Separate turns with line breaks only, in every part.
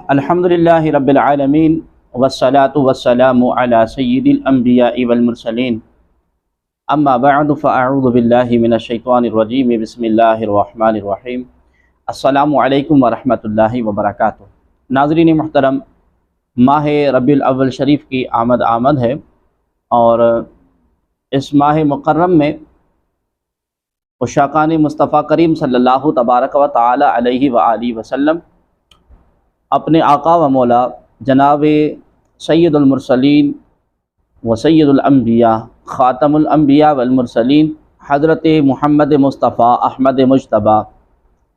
الحمدللہ رب العالمین والصلاة والسلام علی سید الانبیاء والمرسلین اما بعد فاعوذ باللہ من الشیطان الرجیم بسم اللہ الرحمن الرحیم السلام علیکم ورحمۃ اللہ وبرکاتہ۔ ناظرین محترم، ماہ ربیع الاول شریف کی آمد ہے اور اس ماہ مکرم میں عشاقان مصطفیٰ کریم صلی اللہ تبارک و تعالی علیہ وآلہ وسلم اپنے آقا و مولا جناب سید المرسلین و سید الانبیاء خاتم الانبیاء والمرسلین حضرت محمد مصطفیٰ احمد مجتبیٰ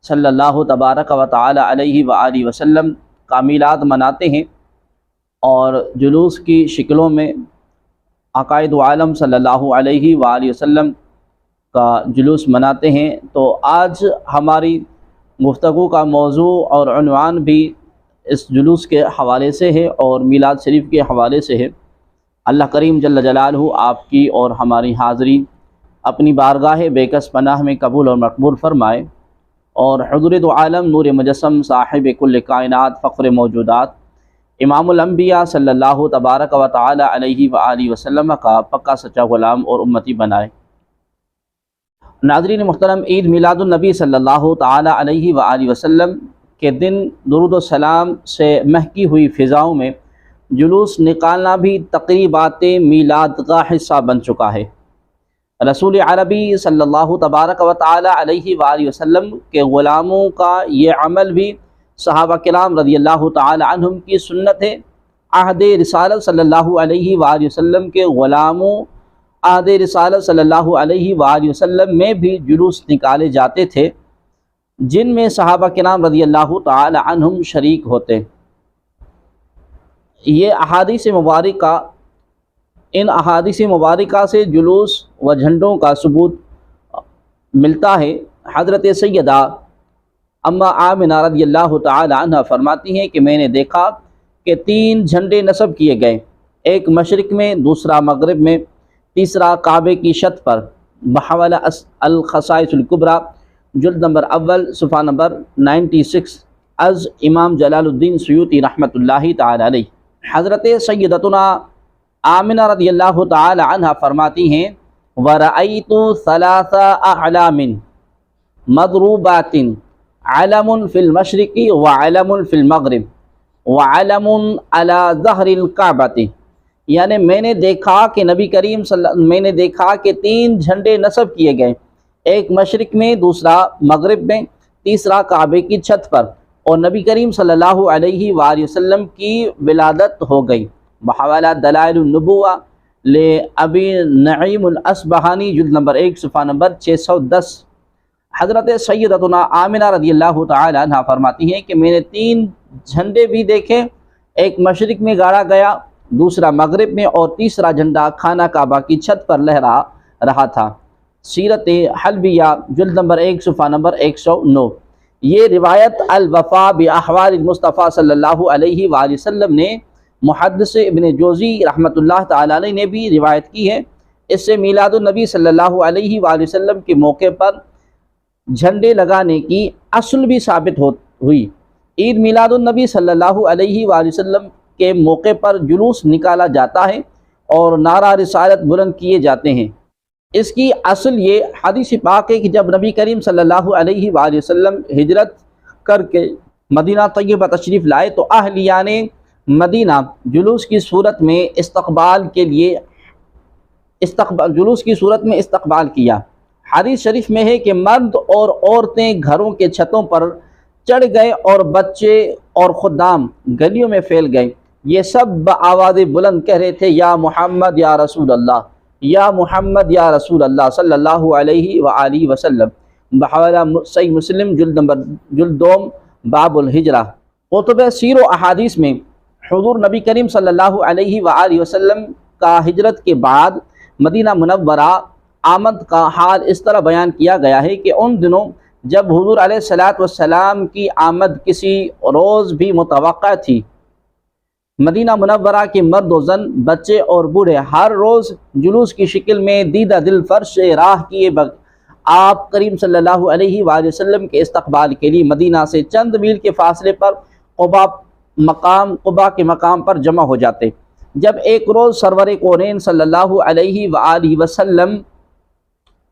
صلی اللہ تبارک و تعالی علیہ وآلہ وسلم کا میلاد مناتے ہیں اور جلوس کی شکلوں میں عقائد عالم صلی اللہ علیہ وآلہ وسلم کا جلوس مناتے ہیں۔ تو آج ہماری گفتگو کا موضوع اور عنوان بھی اس جلوس کے حوالے سے ہے اور میلاد شریف کے حوالے سے ہے۔ اللہ کریم جل جلالہ آپ کی اور ہماری حاضری اپنی بارگاہ بے کس پناہ میں قبول اور مقبول فرمائے، اور حضور دو عالم نور مجسم صاحب کل کائنات فخر موجودات امام الانبیاء صلی اللہ تبارک و تعالی علیہ وآلہ وسلم کا پکا سچا غلام اور امتی بنائے۔ ناظرین محترم، عید میلاد النبی صلی اللہ تعالی علیہ وآلہ وسلم کے دن درود و سلام سے مہکی ہوئی فضاؤں میں جلوس نکالنا بھی تقریبات میلاد کا حصہ بن چکا ہے۔ رسول عربی صلی اللہ تبارک و تعالی علیہ وآلہ وسلم کے غلاموں کا یہ عمل بھی صحابہ کرام رضی اللہ تعالی عنہم کی سنت ہے۔ عہد رسالت صلی اللہ علیہ وآلہ وسلم کے غلاموں عہد رسالت صلی اللہ علیہ وآلہ وسلم میں بھی جلوس نکالے جاتے تھے، جن میں صحابہ کرام رضی اللہ تعالی عنہم شریک ہوتے۔ یہ احادیث مبارکہ، ان احادیث مبارکہ سے جلوس و جھنڈوں کا ثبوت ملتا ہے۔ حضرت سیدہ اما آمنہ رضی اللہ تعالی عنہ فرماتی ہیں کہ میں نے دیکھا کہ 3 جھنڈے نصب کیے گئے، ایک مشرق میں، دوسرا مغرب میں، تیسرا کعبے کی چھت پر، بحوالہ الخصائص الکبریٰ جلد نمبر اول صفحہ نمبر 96 از امام جلال الدین سیوطی رحمۃ اللہ تعالی علیہ۔ حضرت سیدتنا آمنہ رضی اللہ تعالی عنہ فرماتی ہیں وَرَأَيْتُ ثَلَاثَ أَعْلَامٍ مَضْرُوبَاتٍ عَلَمٌ فِي الْمَشْرِقِ وَعَلَمٌ فِي الْمَغْرِبِ وَعَلَمٌ عَلَى ظَهْرِ الْكَعْبَةِ، یعنی میں نے دیکھا کہ نبی کریم میں نے دیکھا کہ 3 جھنڈے نصب کیے گئے، ایک مشرق میں، دوسرا مغرب میں، تیسرا کعبے کی چھت پر، اور نبی کریم صلی اللہ علیہ وآلہ وسلم کی ولادت ہو گئی۔ بحوالہ دلائل النبوہ لابی نعیم الاصبہانی جلد نمبر 1 صفحہ نمبر 610۔ حضرت سیدتنا آمنہ رضی اللہ تعالی عنہ فرماتی ہیں کہ میں نے 3 جھنڈے بھی دیکھے، ایک مشرق میں گاڑا گیا، دوسرا مغرب میں، اور تیسرا جھنڈا خانہ کعبہ کی چھت پر لہرا رہا تھا۔ سیرت حلبیہ جلد نمبر 1 صفحہ نمبر 109۔ یہ روایت الوفا باحوال المصطفیٰ صلی اللہ علیہ وآلہ وسلم نے محدث ابن جوزی رحمۃ اللہ تعالی علیہ نے بھی روایت کی ہے۔ اس سے میلاد النبی صلی اللہ علیہ وآلہ وسلم کے موقع پر جھنڈے لگانے کی اصل بھی ثابت ہوئی۔ عید میلاد النبی صلی اللہ علیہ وآلہ وسلم کے موقع پر جلوس نکالا جاتا ہے اور نعرہ رسالت بلند کیے جاتے ہیں۔ اس کی اصل یہ حدیث پاک ہے کہ جب نبی کریم صلی اللہ علیہ وآلہ وسلم ہجرت کر کے مدینہ طیبہ تشریف لائے تو اہلیان مدینہ جلوس کی صورت میں استقبال کیا۔ حدیث شریف میں ہے کہ مرد اور عورتیں گھروں کے چھتوں پر چڑھ گئے اور بچے اور خدام گلیوں میں پھیل گئے۔ یہ سب بآواز بلند کہہ رہے تھے یا محمد یا رسول اللہ، یا محمد یا رسول اللہ صلی اللہ علیہ وآلہ وسلم۔ بحوالہ صحیح مسلم جلد 2 باب الہجرہ۔ کتب سیر و احادیث میں حضور نبی کریم صلی اللہ علیہ وآلہ وسلم کا ہجرت کے بعد مدینہ منورہ آمد کا حال اس طرح بیان کیا گیا ہے کہ ان دنوں جب حضور علیہ الصلوۃ والسلام کی آمد کسی روز بھی متوقع تھی، مدینہ منورہ کے مرد و زن، بچے اور بوڑھے ہر روز جلوس کی شکل میں دیدہ دل فرش راہ کیے آپ کریم صلی اللہ علیہ وآلہ وسلم کے استقبال کے لیے مدینہ سے چند میل کے فاصلے پر قباء مقام قبا کے مقام پر جمع ہو جاتے۔ جب ایک روز سرور کونین صلی اللہ علیہ وآلہ وسلم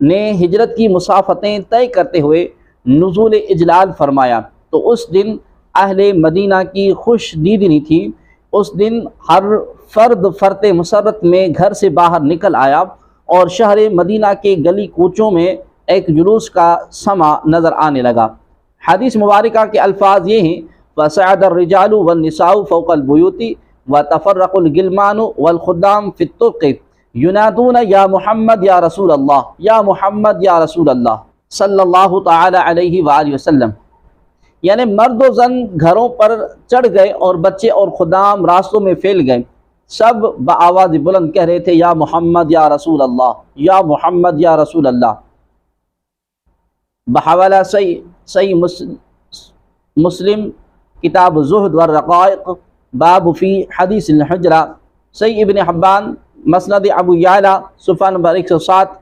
نے ہجرت کی مسافتیں طے کرتے ہوئے نزول اجلال فرمایا تو اس دن اہل مدینہ کی خوش دیدنی تھی۔ اس دن ہر فرد فرت مسرت میں گھر سے باہر نکل آیا اور شہر مدینہ کے گلی کوچوں میں ایک جلوس کا سما نظر آنے لگا۔ حدیث مبارکہ کے الفاظ یہ ہیں: فَصَعَدَ الرِّجَالُ وَالنِّسَاءُ فَوْقَ الْبُيُوتِ وَتَفَرَّقُ الْغِلْمَانُ وَالْخُدَّامُ فِي الطُّرُقِ يُنَادُونَ يَا مُحَمَّدْ يَا رَسُولَ اللّٰہ یا محمد یا رسول اللہ صلی اللہ تعالی علیہ وآلہ وسلم۔ یعنی مرد و زن گھروں پر چڑھ گئے اور بچے اور خدام راستوں میں پھیل گئے، سب بآواز بلند کہہ رہے تھے یا محمد یا رسول اللہ، یا محمد یا رسول اللہ۔ بحوالہ صحیح مسلم کتاب زہد والرقائق باب فی حدیث الحجرہ، صحیح ابن حبان مسند ابو یعلا صفحہ نمبر 107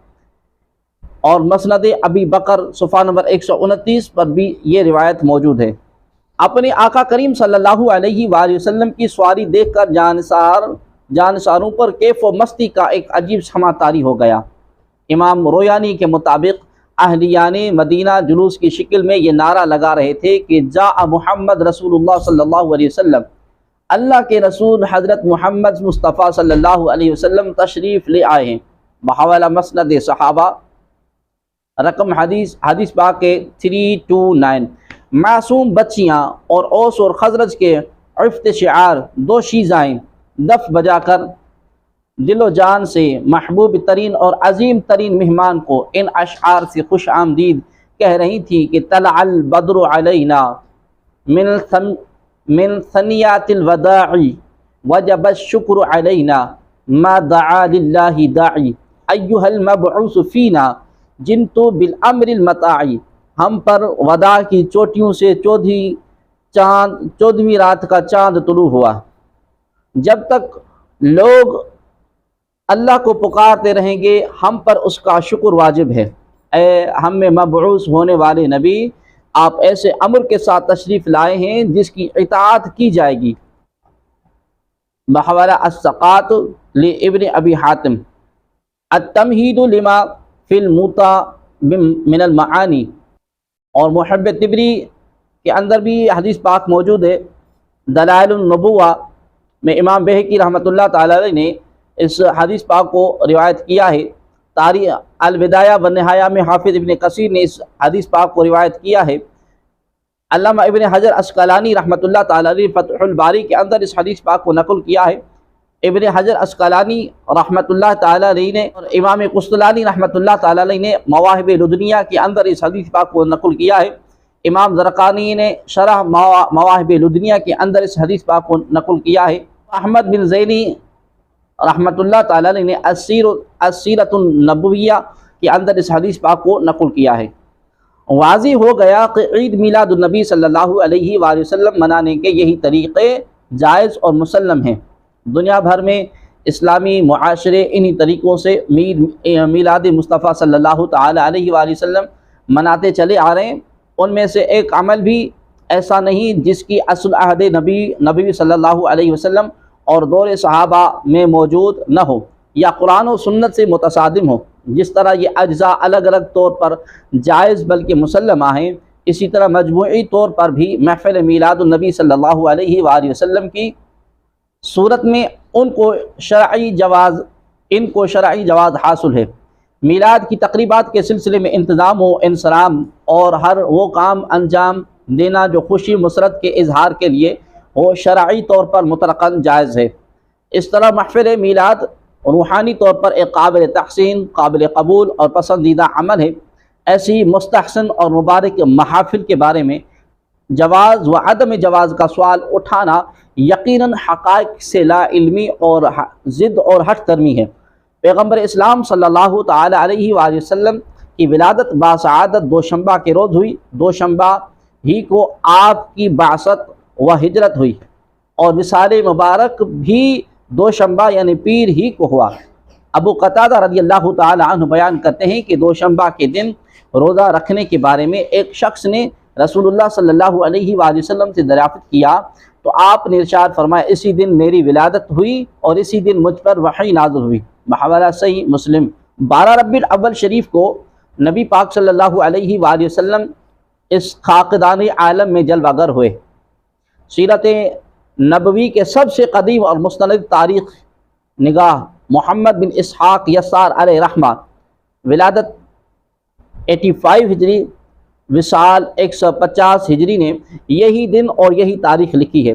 اور مسند ابی بکر صفحہ نمبر 129 پر بھی یہ روایت موجود ہے۔ اپنے آقا کریم صلی اللہ علیہ وآلہ وسلم کی سواری دیکھ کر جانساروں پر کیف و مستی کا ایک عجیب سما طاری ہو گیا۔ امام رویانی کے مطابق اہلیان مدینہ جلوس کی شکل میں یہ نعرہ لگا رہے تھے کہ جاء محمد رسول اللہ صلی اللہ علیہ وسلم، اللہ کے رسول حضرت محمد مصطفیٰ صلی اللہ علیہ وسلم تشریف لے آئے ہیں۔ بحوالہ مسند صحابہ رقم حدیث پاک 329۔ معصوم بچیاں اور اوس اور خزرج کے عفت شعار دو شیزائیں دف بجا کر دل و جان سے محبوب ترین اور عظیم ترین مہمان کو ان اشعار سے خوش آمدید کہہ رہی تھی کہ طلع البدر علینا من ثنیات الوداع وجب الشکر علینا ما دعا للہ داعی ایہا المبعوث فینا جنتو بالامر المطاعی۔ ہم پر وداع کی چوٹیوں سے چودھویں رات کا چاند طلوع ہوا۔ جب تک لوگ اللہ کو پکارتے رہیں گے ہم پر اس کا شکر واجب ہے۔ اے ہم میں مبعوث ہونے والے نبی، آپ ایسے امر کے ساتھ تشریف لائے ہیں جس کی اطاعت کی جائے گی۔ بحوالہ الثقات لابن ابی حاتم، التمہید لما فی الموطا من المعانی، اور محب طبری کے اندر بھی حدیث پاک موجود ہے۔ دلائل النبوہ میں امام بہقی رحمۃ اللہ تعالی علیہ نے اس حدیث پاک کو روایت کیا ہے۔ تاریخ البدایہ والنہایہ میں حافظ ابن کثیر نے اس حدیث پاک کو روایت کیا ہے۔ علامہ ابن حجر عسقلانی رحمۃ اللہ تعالی علیہ فتح الباری کے اندر اس حدیث پاک کو نقل کیا ہے۔ ابن حجر عسقلانی رحمۃ اللہ تعالی علیہ نے اور امام قسطلانی رحمۃ اللہ تعالی علیہ نے مواہب لدنیہ کے اندر اس حدیث پاک کو نقل کیا ہے۔ امام زرقانی نے شرح مواہب لدنیہ کے اندر اس حدیث پاک کو نقل کیا ہے۔ احمد بن زینی رحمۃ اللہ تعالی علیہ نے السیرۃ النبویہ کے اندر اس حدیث پاک کو نقل کیا ہے۔ واضح ہو گیا کہ عید میلاد النبی صلی اللہ علیہ وآلہ وسلم منانے کے یہی طریقے جائز اور مسلم ہیں۔ دنیا بھر میں اسلامی معاشرے انہی طریقوں سے میلاد مصطفیٰ صلی اللہ تعالی علیہ وآلہ وسلم مناتے چلے آ رہے ہیں۔ ان میں سے ایک عمل بھی ایسا نہیں جس کی اصل عہد نبی صلی اللہ علیہ وسلم اور دور صحابہ میں موجود نہ ہو یا قرآن و سنت سے متصادم ہو۔ جس طرح یہ اجزاء الگ الگ طور پر جائز بلکہ مسلمہ ہیں، اسی طرح مجموعی طور پر بھی محفل میلاد النبی صلی اللہ علیہ وآلہ وسلم کی صورت میں ان کو شرعی جواز حاصل ہے۔ میلاد کی تقریبات کے سلسلے میں انتظام و انصرام اور ہر وہ کام انجام دینا جو خوشی مسرت کے اظہار کے لیے وہ شرعی طور پر مطلقاً جائز ہے۔ اس طرح محفل میلاد روحانی طور پر ایک قابل تحسین، قابل قبول اور پسندیدہ عمل ہے۔ ایسی مستحسن اور مبارک محافل کے بارے میں جواز و عدم جواز کا سوال اٹھانا یقیناً حقائق سے لا علمی اور ضد اور ہٹ درمی ہے۔ پیغمبر اسلام صلی اللہ تعالی علیہ وآلہ وسلم کی ولادت باسعادت دوشنبہ کے روز ہوئی۔ دوشنبہ ہی کو آپ کی بعثت و ہجرت ہوئی اور وصال مبارک بھی دوشنبہ یعنی پیر ہی کو ہوا۔ ابو قتادہ رضی اللہ تعالی عنہ بیان کرتے ہیں کہ دوشنبہ کے دن روزہ رکھنے کے بارے میں ایک شخص نے رسول اللہ صلی اللہ علیہ وآلہ وسلم سے دریافت کیا تو آپ نے ارشاد فرمایا اسی دن میری ولادت ہوئی اور اسی دن مجھ پر وحی نازل ہوئی، بحوالہ صحیح مسلم۔ 12 ربیع الاول شریف کو نبی پاک صلی اللہ علیہ وآلہ وسلم اس خاکدان عالم میں جلوہ گر ہوئے۔ سیرت نبوی کے سب سے قدیم اور مستند تاریخ نگاہ محمد بن اسحاق یسار علیہ رحمہ ولادت 85 ہجری وصال 150 ہجری نے یہی دن اور یہی تاریخ لکھی ہے۔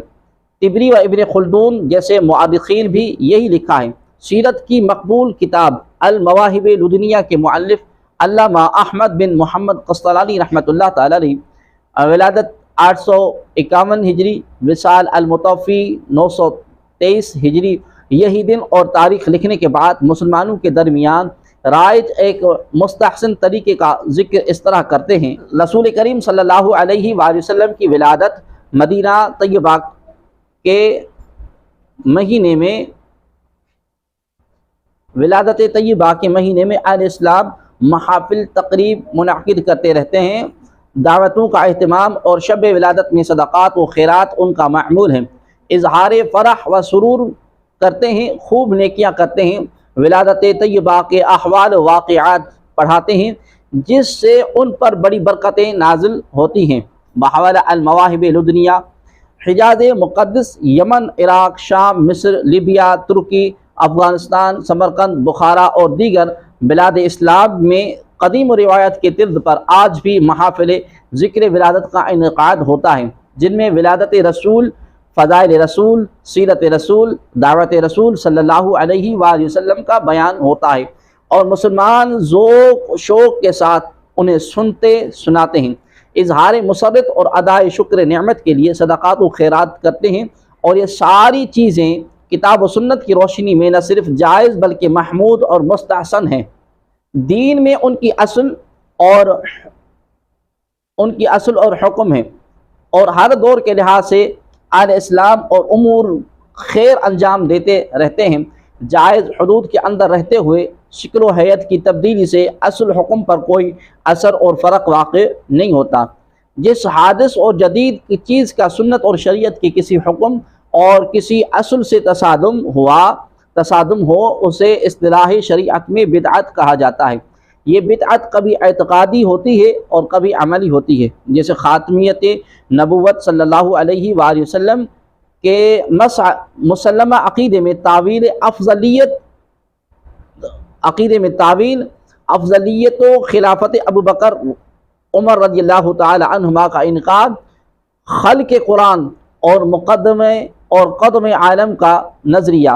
طبری و ابن خلدون جیسے مؤرخین بھی یہی لکھا ہے۔ سیرت کی مقبول کتاب المواہب لدنیہ کے مؤلف علامہ احمد بن محمد قسطلانی رحمۃ اللہ تعالی علیہ ولادت 851 ہجری وصال المتوفی 923 ہجری یہی دن اور تاریخ لکھنے کے بعد مسلمانوں کے درمیان رائج ایک مستحسن طریقے کا ذکر اس طرح کرتے ہیں۔ رسول کریم صلی اللہ علیہ وآلہ وسلم کی ولادت مدینہ طیبہ کے مہینے میں اہل اسلام محافل تقریب منعقد کرتے رہتے ہیں۔ دعوتوں کا اہتمام اور شب ولادت میں صدقات و خیرات ان کا معمول ہے۔ اظہار فرح و سرور کرتے ہیں، خوب نیکیاں کرتے ہیں، ولادت طیبہ کے احوال و واقعات پڑھاتے ہیں جس سے ان پر بڑی برکتیں نازل ہوتی ہیں۔ بحوالہ المواہب لدنیہ حجاز مقدس، یمن، عراق، شام، مصر، لیبیا، ترکی، افغانستان، سمرقند، بخارا اور دیگر بلاد اسلام میں قدیم روایت کے طرز پر آج بھی محافل ذکر ولادت کا انعقاد ہوتا ہے، جن میں ولادت رسول، فضائل رسول، سیرت رسول، دعوت رسول صلی اللہ علیہ وآلہ وسلم کا بیان ہوتا ہے، اور مسلمان ذوق و شوق کے ساتھ انہیں سنتے سناتے ہیں۔ اظہار مسرت اور ادائے شکر نعمت کے لیے صدقات و خیرات کرتے ہیں، اور یہ ساری چیزیں کتاب و سنت کی روشنی میں نہ صرف جائز بلکہ محمود اور مستحسن ہیں۔ دین میں ان کی اصل اور حکم ہے، اور ہر دور کے لحاظ سے اہل اسلام اور امور خیر انجام دیتے رہتے ہیں، جائز حدود کے اندر رہتے ہوئے شکل و حیت کی تبدیلی سے اصل حکم پر کوئی اثر اور فرق واقع نہیں ہوتا۔ جس حادث اور جدید کی چیز کا سنت اور شریعت کی کسی حکم اور کسی اصل سے تصادم ہو اسے اصطلاح شریعت میں بدعت کہا جاتا ہے۔ یہ بدعت کبھی اعتقادی ہوتی ہے اور کبھی عملی ہوتی ہے، جیسے خاتمیت نبوت صلی اللہ علیہ وآلہ وسلم کے مسلمہ عقیدے میں افضلیت و خلافت ابو بکر عمر رضی اللہ تعالی عنہما کا انعقاد، خلق قرآن اور قدم عالم کا نظریہ،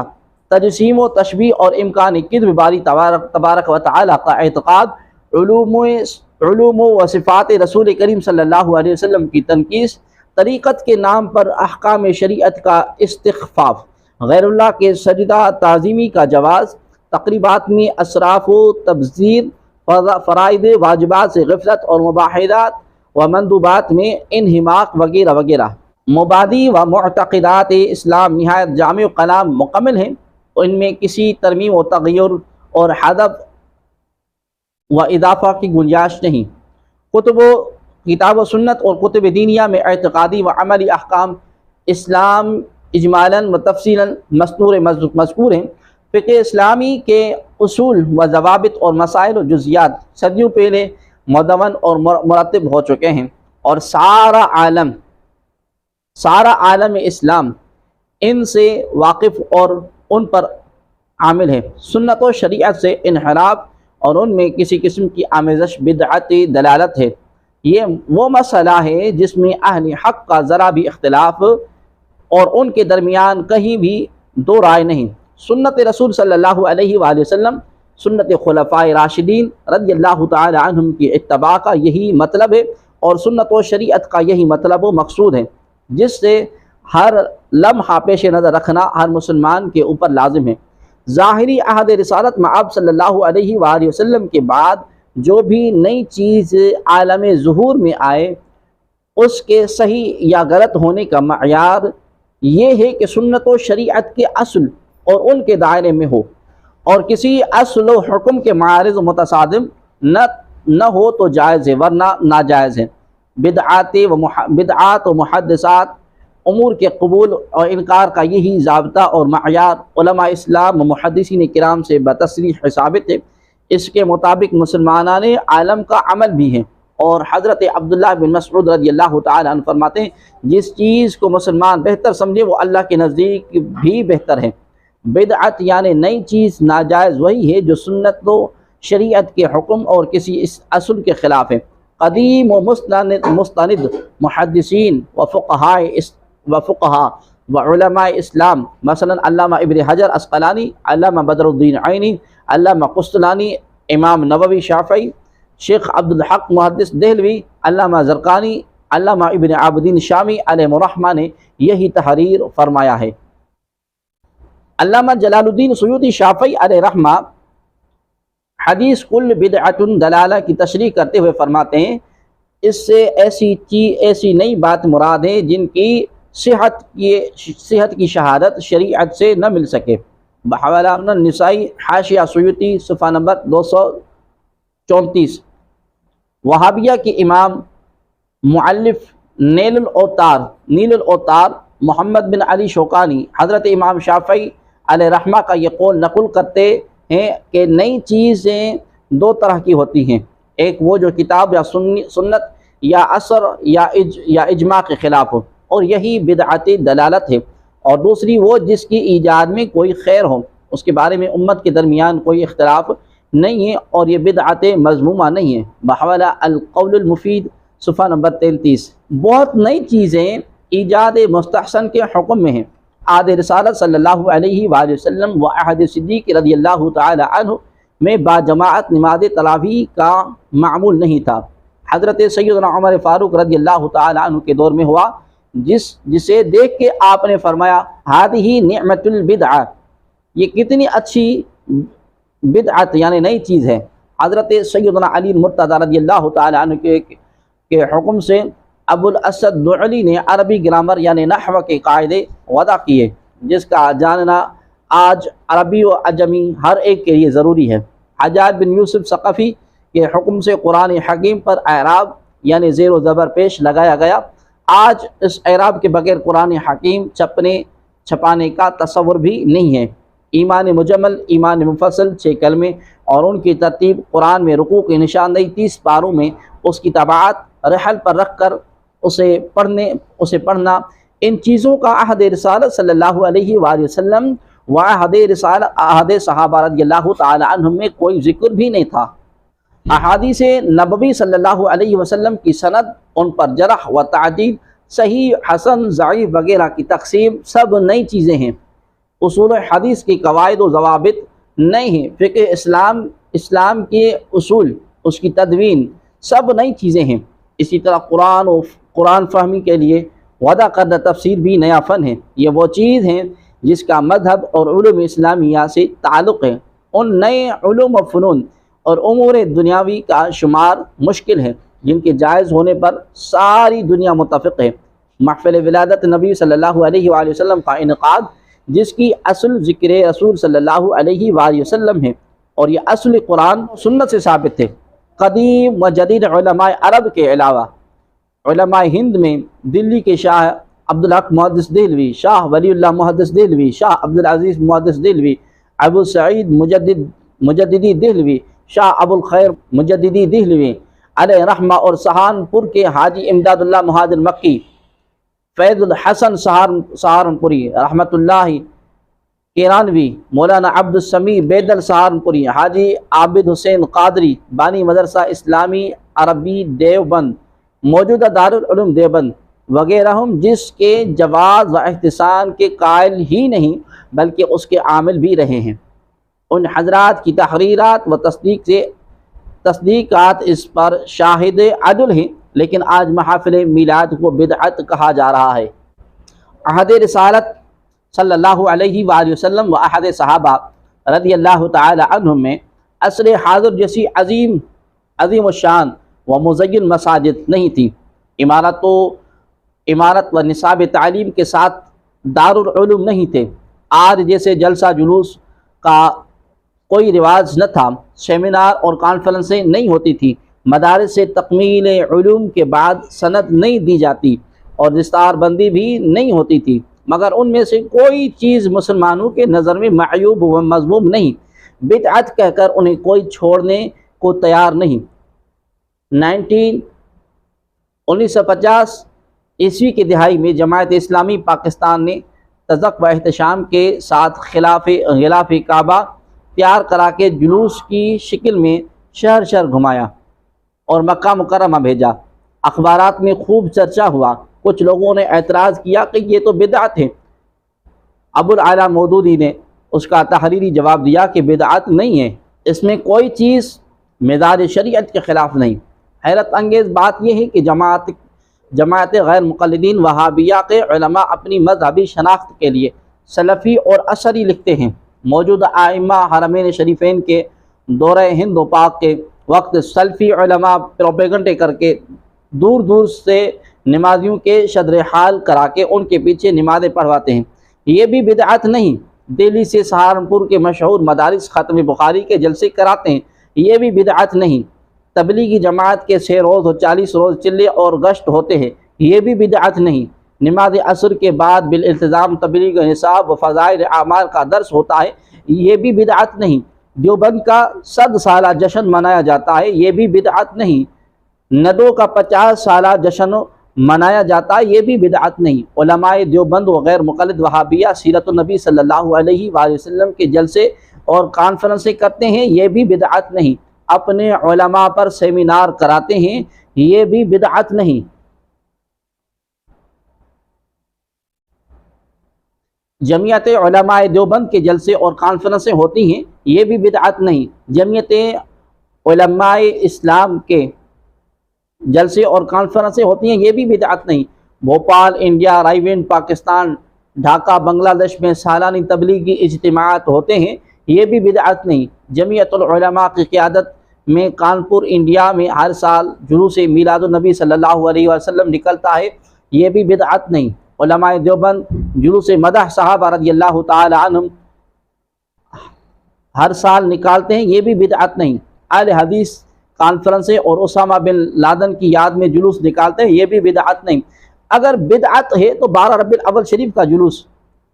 تجسیم و تشبیہ اور امکان کذب باری تبارک و تعالی کا اعتقاد، علوم و صفات رسول کریم صلی اللہ علیہ وسلم کی تنقیص، طریقت کے نام پر احکام شریعت کا استخفاف، غیر اللہ کے سجدہ تعظیمی کا جواز، تقریبات میں اسراف و تبذیر، فرائض واجبات سے غفلت اور مباحثات و مندوبات میں انہماک وغیرہ وغیرہ۔ مبادی و معتقدات اسلام نہایت جامع و کلام مکمل ہیں، ان میں کسی ترمیم و تغیر اور حذف و اضافہ کی گنجائش نہیں۔ کتاب و سنت اور کتب دینیہ میں اعتقادی و عملی احکام اسلام اجمالاً و تفصیلاً مذکور ہیں۔ فقہ اسلامی کے اصول و ضوابط اور مسائل و جزیات صدیوں پہلے مدون اور مرتب ہو چکے ہیں، اور سارا عالم اسلام ان سے واقف اور ان پر عامل ہے۔ سنت و شریعت سے انحراف اور ان میں کسی قسم کی آمیزش بدعتی دلالت ہے۔ یہ وہ مسئلہ ہے جس میں اہل حق کا ذرا بھی اختلاف اور ان کے درمیان کہیں بھی دو رائے نہیں۔ سنت رسول صلی اللہ علیہ وآلہ وسلم، سنت خلفائے راشدین رضی اللہ تعالی عنہم کی اتباع کا یہی مطلب ہے، اور سنت و شریعت کا یہی مطلب و مقصود ہے، جس سے ہر لمحہ پیش نظر رکھنا ہر مسلمان کے اوپر لازم ہے۔ ظاہری عہد رسالت میں آپ صلی اللہ علیہ وآلہ وسلم کے بعد جو بھی نئی چیز عالم ظہور میں آئے، اس کے صحیح یا غلط ہونے کا معیار یہ ہے کہ سنت و شریعت کے اصل اور ان کے دائرے میں ہو، اور کسی اصل و حکم کے معارض متصادم نہ ہو تو جائز ہے، ورنہ ناجائز ہے۔ بدعات و محدثات امور کے قبول اور انکار کا یہی ضابطہ اور معیار علماء اسلام و محدثین کرام سے بتصریح ثابت ہے۔ اس کے مطابق مسلمانان عالم کا عمل بھی ہے، اور حضرت عبداللہ بن مسعود رضی اللہ تعالی عنہ فرماتے ہیں جس چیز کو مسلمان بہتر سمجھے وہ اللہ کے نزدیک بھی بہتر ہے۔ بدعت یعنی نئی چیز، ناجائز وہی ہے جو سنت و شریعت کے حکم اور کسی اس اصل کے خلاف ہے۔ قدیم و مستند محدثین و فقہا و علماء اسلام مثلا علامہ ابن حجر عسقلانی، علامہ بدر الدین عینی، علامہ قسطلانی، امام نووی شافعی، شیخ عبدالحق محدث دہلوی، علامہ زرقانی، علامہ ابن عابدین شامی علیہ الرحمہ نے یہی تحریر فرمایا ہے۔ علامہ جلال الدین سیوطی شافعی علیہ رحمہ حدیث کل بدعۃ دلالہ کی تشریح کرتے ہوئے فرماتے ہیں اس سے ایسی نئی بات مراد ہے جن کی صحت کی شہادت شریعت سے نہ مل سکے۔ بحوالہ النسائی حاشیہ سیوطی صفحہ نمبر 234۔ وہابیہ کے امام مؤلف نیل الاوتار محمد بن علی شوکانی حضرت امام شافعی علیہ رحمہ کا یہ قول نقل کرتے ہیں کہ نئی چیزیں دو طرح کی ہوتی ہیں، ایک وہ جو کتاب یا سنت یا اثر یا اجماع کے خلاف ہو اور یہی بدعت دلالت ہے، اور دوسری وہ جس کی ایجاد میں کوئی خیر ہو، اس کے بارے میں امت کے درمیان کوئی اختلاف نہیں ہے اور یہ بدعت مذمومہ نہیں ہے۔ بحوالہ القول المفید صفحہ نمبر 33۔ بہت نئی چیزیں ایجاد مستحسن کے حکم میں ہیں۔ عہد رسالت صلی اللہ علیہ وآلہ وسلم و عہد صدیق رضی اللہ تعالی عنہ میں باجماعت نماز تراویح کا معمول نہیں تھا۔ حضرت سیدنا عمر فاروق رضی اللہ تعالی عنہ کے دور میں ہوا، جسے دیکھ کے آپ نے فرمایا ہذہ نعمت البدعہ، یہ کتنی اچھی بدعت یعنی نئی چیز ہے۔ حضرت سیدنا علی مرتضی رضی اللہ تعالی عنہ کے حکم سے ابو الاسد دعلی نے عربی گرامر یعنی نحو کے قاعدے وضع کیے، جس کا جاننا آج عربی و عجمی ہر ایک کے لیے ضروری ہے۔ حجاج بن یوسف ثقفی کے حکم سے قرآن حکیم پر اعراب یعنی زیر و زبر پیش لگایا گیا۔ آج اس اعراب کے بغیر قرآن حکیم چھپانے کا تصور بھی نہیں ہے۔ ایمان مجمل، ایمان مفصل 6 کلمے اور ان کی ترتیب، قرآن میں رکوع کی نشاندہی 30 پاروں میں، اس کی طباعت رحل پر رکھ کر اسے پڑھنا، ان چیزوں کا عہد رسالت صلی اللہ علیہ وآلہ وسلم و عہد صحابہ رضی اللہ تعالی عنہم میں کوئی ذکر بھی نہیں تھا۔ احادیث نبوی صلی اللہ علیہ وسلم کی سند، ان پر جرح و تعدیل، صحیح، حسن، ضعیف وغیرہ کی تقسیم سب نئی چیزیں ہیں۔ اصول حدیث کی قواعد و ضوابط نئی ہیں۔ فقہ اسلام کے اصول، اس کی تدوین سب نئی چیزیں ہیں۔ اسی طرح قرآن فہمی کے لیے وضع کردہ تفسیر بھی نیا فن ہے۔ یہ وہ چیز ہیں جس کا مذہب اور علوم اسلامیہ سے تعلق ہے۔ ان نئے علوم و فنون اور امور دنیاوی کا شمار مشکل ہے جن کے جائز ہونے پر ساری دنیا متفق ہے۔ محفل ولادت نبی صلی اللہ علیہ وآلہ وسلم کا انعقاد، جس کی اصل ذکر رسول صلی اللہ علیہ وآلہ وسلم ہے، اور یہ اصل قرآن سنت سے ثابت ہے۔ قدیم و جدید علماء عرب کے علاوہ علماء ہند میں دلی کے شاہ عبدالحق محدث دہلوی، شاہ ولی اللہ محدث دہلوی، شاہ عبدالعزیز محدث دہلوی، ابو سعید مجددی دہلوی، شاہ ابو الخیر مجددی دہلوی علیہ رحمہ، اور سہارنپور کے حاجی امداد اللہ مہاجر مکی، فیض الحسن سہارنپوری رحمۃ اللہ کیرانوی، مولانا عبد السمیع بیدل سہارنپوری، حاجی عابد حسین قادری، بانی مدرسہ اسلامی عربی دیوبند، موجودہ دارالعلوم دیوبند وغیرہ ہم، جس کے جواز و احتسان کے قائل ہی نہیں بلکہ اس کے عامل بھی رہے ہیں۔ ان حضرات کی تحریرات و تصدیقات اس پر شاہد عدل ہیں، لیکن آج محافل میلاد کو بدعت کہا جا رہا ہے۔ عہد رسالت صلی اللہ علیہ وآلہ وسلم و عہد صحابہ رضی اللہ تعالی عنہم میں عصر حاضر جیسی عظیم الشان و مزین مساجد نہیں تھی۔ عمارت و نصاب تعلیم کے ساتھ دارالعلوم نہیں تھے۔ آج جیسے جلسہ جلوس کا کوئی رواج نہ تھا، سیمینار اور کانفرنسیں نہیں ہوتی تھی، مدارس سے تکمیل علوم کے بعد سند نہیں دی جاتی اور دستار بندی بھی نہیں ہوتی تھی، مگر ان میں سے کوئی چیز مسلمانوں کے نظر میں معیوب و مذموم نہیں، بدعت کہہ کر انہیں کوئی چھوڑنے کو تیار نہیں۔ 1950 عیسوی کی دہائی میں جماعت اسلامی پاکستان نے تذک و احتشام کے ساتھ غلاف کعبہ تیار کرا کے جلوس کی شکل میں شہر شہر گھمایا اور مکہ مکرمہ بھیجا۔ اخبارات میں خوب چرچا ہوا۔ کچھ لوگوں نے اعتراض کیا کہ یہ تو بدعت ہے۔ ابو العلا مودودی نے اس کا تحریری جواب دیا کہ بدعت نہیں ہے، اس میں کوئی چیز مزاج شریعت کے خلاف نہیں۔ حیرت انگیز بات یہ ہے کہ جماعت غیر مقلدین وہابیہ کے علماء اپنی مذہبی شناخت کے لیے سلفی اور اشعری لکھتے ہیں۔ موجودہ ائمہ حرمین شریفین کے دورہ ہند و پاک کے وقت سلفی علماء پروپیگنڈے کر کے دور دور سے نمازیوں کے شدر حال کرا کے ان کے پیچھے نمازیں پڑھواتے ہیں، یہ بھی بدعت نہیں۔ دہلی سے سہارنپور کے مشہور مدارس ختم بخاری کے جلسے کراتے ہیں، یہ بھی بدعت نہیں۔ تبلیغی جماعت کے 6 روز اور 40 روز چلے اور گشت ہوتے ہیں، یہ بھی بدعت نہیں۔ نماز عصر کے بعد بالالتزام تبلیغ نصاب و فضائل اعمال کا درس ہوتا ہے، یہ بھی بدعت نہیں۔ دیوبند کا 100 سالہ جشن منایا جاتا ہے، یہ بھی بدعت نہیں۔ ندو کا 50 سالہ جشن منایا جاتا ہے، یہ بھی بدعت نہیں۔ علماء دیوبند و غیر مقلد وہابیہ سیرت النبی صلی اللہ علیہ وآلہ وسلم کے جلسے اور کانفرنسیں کرتے ہیں، یہ بھی بدعت نہیں۔ اپنے علماء پر سیمینار کراتے ہیں، یہ بھی بدعت نہیں۔ جمعیت علماء دیوبند کے جلسے اور کانفرنسیں ہوتی ہیں، یہ بھی بدعت نہیں۔ جمعیت علماء اسلام کے جلسے اور کانفرنسیں ہوتی ہیں، یہ بھی بدعت نہیں۔ بھوپال انڈیا، رائیوین پاکستان، ڈھاکہ بنگلہ دیش میں سالانہ تبلیغی اجتماعات ہوتے ہیں، یہ بھی بدعت نہیں۔ جمعیت العلماء کی قیادت میں کانپور انڈیا میں ہر سال جلوس میلاد النبی صلی اللہ علیہ وسلم نکلتا ہے، یہ بھی بدعت نہیں۔ علماء دیوبند جلوس مدح صحابہ رضی اللہ تعالی عنہم ہر سال نکالتے ہیں، یہ بھی بدعت نہیں۔ اہل حدیث کانفرنسیں اور اسامہ بن لادن کی یاد میں جلوس نکالتے ہیں، یہ بھی بدعت نہیں۔ اگر بدعت ہے تو 12 ربیع الاول شریف کا جلوس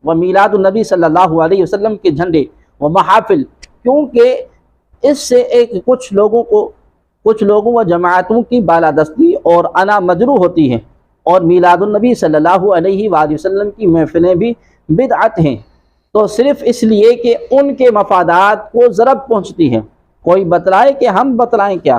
و میلاد النبی صلی اللہ علیہ وسلم کے جھنڈے و محافل، کیونکہ اس سے کچھ لوگوں و جماعتوں کی بالادستی اور انا مجروح ہوتی ہے، اور میلاد النبی صلی اللہ علیہ وآلہ وسلم کی محفلیں بھی بدعت ہیں، تو صرف اس لیے کہ ان کے مفادات کو ضرر پہنچتی ہے۔ کوئی بتلائے کہ ہم بتلائیں کیا؟